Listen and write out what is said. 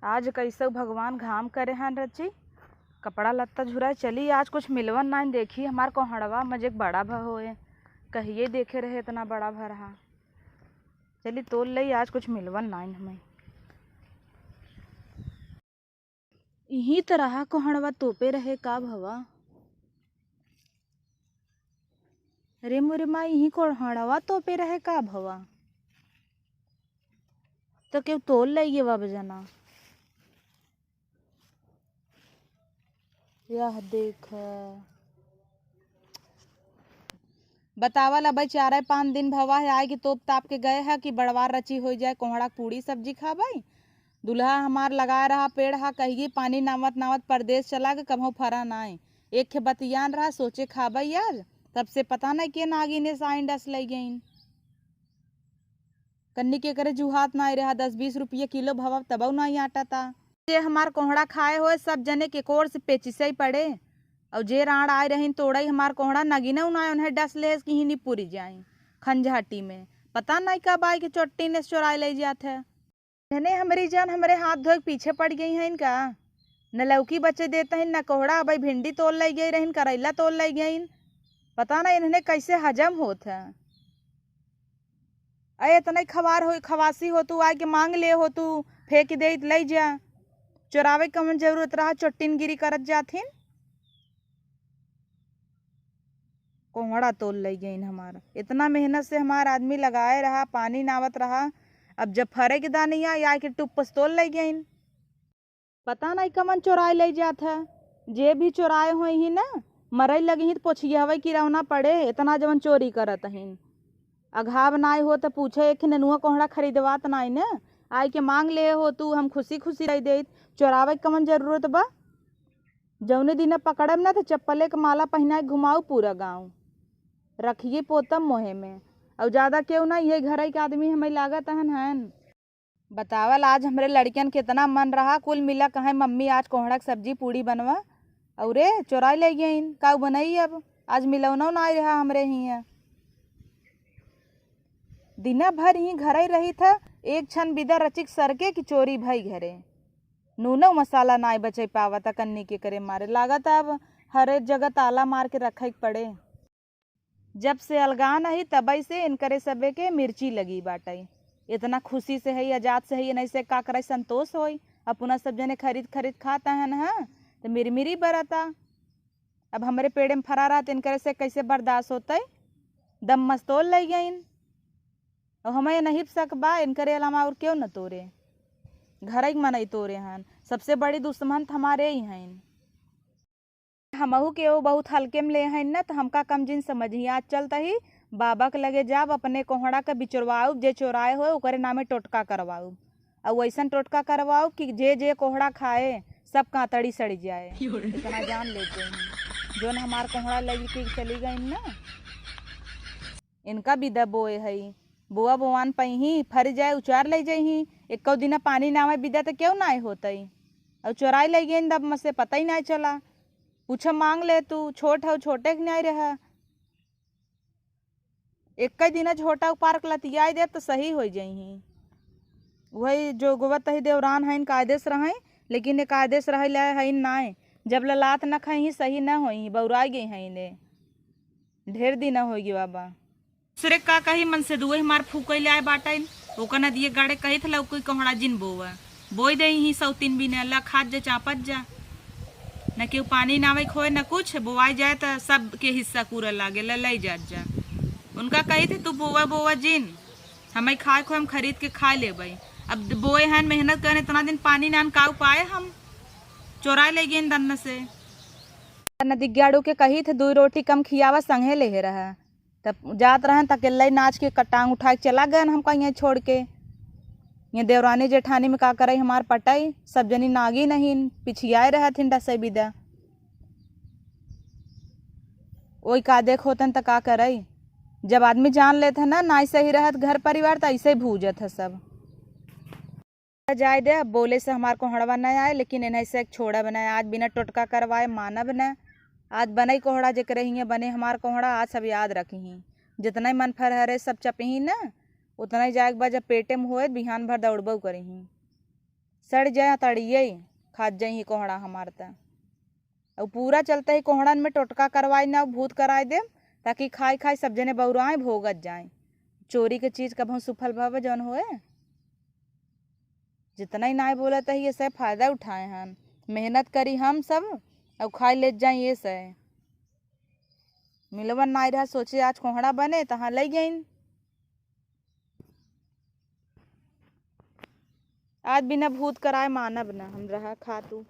आज कैसे भगवान घाम करे हैं रची कपड़ा लत्ता झुरा चली। आज कुछ मिलवन ना देखी हमार कोहड़वा मजे बड़ा भ होए कहिए देखे रहे इतना बड़ा भ रहा। चली तोल लई आज कुछ मिलवन ना हमें। यही तरह कोहड़वा तोपे रहे का भवा। अरे मोरे माँ यही कोहड़वा तोपे रहे का भवा। तो क्यों तोल लइए बाबा जना। यह देख बतावल अब 4-5 दिन भवा है आए कि तोप ताप के गए है कि बड़वार रची हो जाए कोहड़ा पूड़ी सब्जी खा भाई। दुल्हा हमार लगा रहा पेड़ हा कहिए पानी नावत नावत परदेश चला के कभू फरा नाए। एक खे बतियान रहा सोचे खाबई यार तब से पता नहीं के नागी ने साइन डस लई गईन। कन्नी के करे जुहात ना रहा 10-20 रुपये किलो भवा तब नहीं आटा था। जे हमार कोहड़ा खाए हो सब जने के कोर से पेचिसे ही पड़े और जे राण आए रही तोड़ई हमार कोहड़ा नगीना उना उन्हें डस ले कि ही नहीं पूरी जाए खंजहटी में पता नहीं कब आई कि चोट्टी ने चुराए ले जाते है। हमारी जान हमारे हाथ धोए पीछे पड़ गई है इनका न लौकी बच्चे देते हैं न कोहड़ा भाई भिंडी तोल लाई गई रही करेला तोल लाई गई पता नहीं इन्हें कैसे हजम होत है। अरे इतना खवार हो खवासी हो तू आए के मांग ले हो तू फेंक दे ले जा चुरावे कमन जरूरत रहा चोट्टीन गिरी करत जाथिन। कोहड़ा तोल लई गई हमारा इतना मेहनत से हमारा आदमी लगाए रहा पानी नावत रहा अब जब फरे के दानी आई के टुप्पस तोल लई गई पता नहीं कमन चुराए ले जात है। जे भी चुराए हो ही ना मरई लगी ही तो पोछिए हवई कि रवना पड़े इतना जवन चोरी करत हिन। अघाव नाई हो तो पूछे एक ननुआ कोहड़ा खरीदवात नाई न आई के मांग ले हो तू हम खुशी खुशी रह दे चोरावे कमन जरूरत बा। जौने दिन पकड़म ना तो चप्पले के माला पहनाए घुमाऊ पूरा गाँव रखिए पोतम मोहे में और ज्यादा क्यों ना ये घर के आदमी हमें लागत हन। बतावल आज हमरे लड़कियन कितना मन रहा कुल मिला कहे मम्मी आज कोहड़ा की सब्जी पूड़ी बनवा और चोराई ले गई का बनई अब आज मिलौना ना रहा हमरे ही दिना भर ही घर ही रही था एक क्षण बिदा रचिक सरके की चोरी भई घरे नूनो मसाला ना बचे पावता कन्नी के करे मारे लागत अब हर एक जगह ताला मार के रखे पड़े। जब से अलगा नहीं तबई से इनकरे सबे के मिर्ची लगी बाटई इतना खुशी से है आजाद से है नहीं से का करे संतोष होई अपना सब जने खरीद खरीद खाता है ना तो मिरमिरी बरता। अब हमारे पेड़ में फरा रहा तो इनकरे से कैसे बर्दाश्त होता दम मस्तोल लग गई और हमें नहीं सक बा इनकरे अलावा और क्यों न तोरे घर ही मनई तोरे हन सबसे बड़ी दुश्मन हमारे ही हैं। हमहू के वो बहुत हल्के में ले हैं न तो हमका कम जिन समझी आज चलता ही बाबा के लगे जाब अपने कोहड़ा के बिचरवाऊ जे चोराए हो ओकरे नामे टोटका करवाऊ और वैसन टोटका करवाऊ कि जे जे कोहड़ा खाए सब कांतड़ी सड़ जाए इतना जान लेते हैं। जो न हमार कोहड़ा लगी कि चली गई ना इनका विदा बोए है बोआ बोआन पही फर जाए उचार ले जाही एक दिन पानी नावे विदा तो क्यों ना होते और चोराई ले गई तब मुझसे पता ही नहीं चला पूछ मांग ले तू छोट है छोटे के नहीं रहा एक दिन छोटा पार्क लतिया दे तो सही हो जाही वही जो गोवत ही देवरान है कायदेस रहे लेकिन ये कायदेस रह है नाए जब ललात न खाई सही न होई बौरा गई है इन्हें ढेर दिन होगी बाबा दूसरे का कही मन से दुए मार फूक ले आए बाटा ओका न दिए गाड़े कही था कोई कोहड़ा जिन बोवा बोई दे ही 100-3 बिन अल्लाह खाद जा चापत जा न केहू पानी नावे खोए न कुछ बोवाई जाए तो सब के हिस्सा कूरा लागे लई जात जा उनका कही थे तू बोवा बोवा जिन हमें खाए खो हम खरीद के खा ले भाई अब बोए हैं मेहनत करने इतना दिन पानी नान का पाए हम चोराए ले गए दन्न से नदी गाड़ू के कही थे 2 रोटी कम खियावा संगे ले रहा तब जात रहे तक लई नाच के कटांग उठा के चला गए हमका यहाँ छोड़ के ये देवरानी जेठानी में का करे हमार पटाई सब जनी नागी नहीं पिछियाए रहा थी डसे विदा वही का देख होतन तो का करे जब आदमी जान लेते ना ना सही रहत घर परिवार तो ऐसे भूजत है सब जाए दे बोले से हमार कोहड़वा नहीं आए लेकिन इन्हें से एक छोड़ा बनाया आज बिना टोटका करवाए मानव न आज बनई कोहड़ा जे करे बने हमार कोहड़ा आज सब याद रखी जितना ही मन फरहरे सब चपही ना उतना ही जाए बाद जब पेटे में होए बिहान भर दौड़बो करही सड़ जाए तड़िए खाद जाई कोहड़ा हमार त। और पूरा चलता ही कोहड़न में टोटका करवाई ना भूत कराए दे ताकि खाई खाई सब जने बौराए भोगत जाए। चोरी के चीज कभू सुफल भव जौन होए। जितना ही नाय बोलत है ये सब फायदा उठाए हम, मेहनत करी हम सब और खाई ले जाए ये सब। मिलवन नाय रहा सोचे आज कोहड़ा बने तहाँ ले गईन। आज बिना भूत कराए मानब न हम रहा खा तू।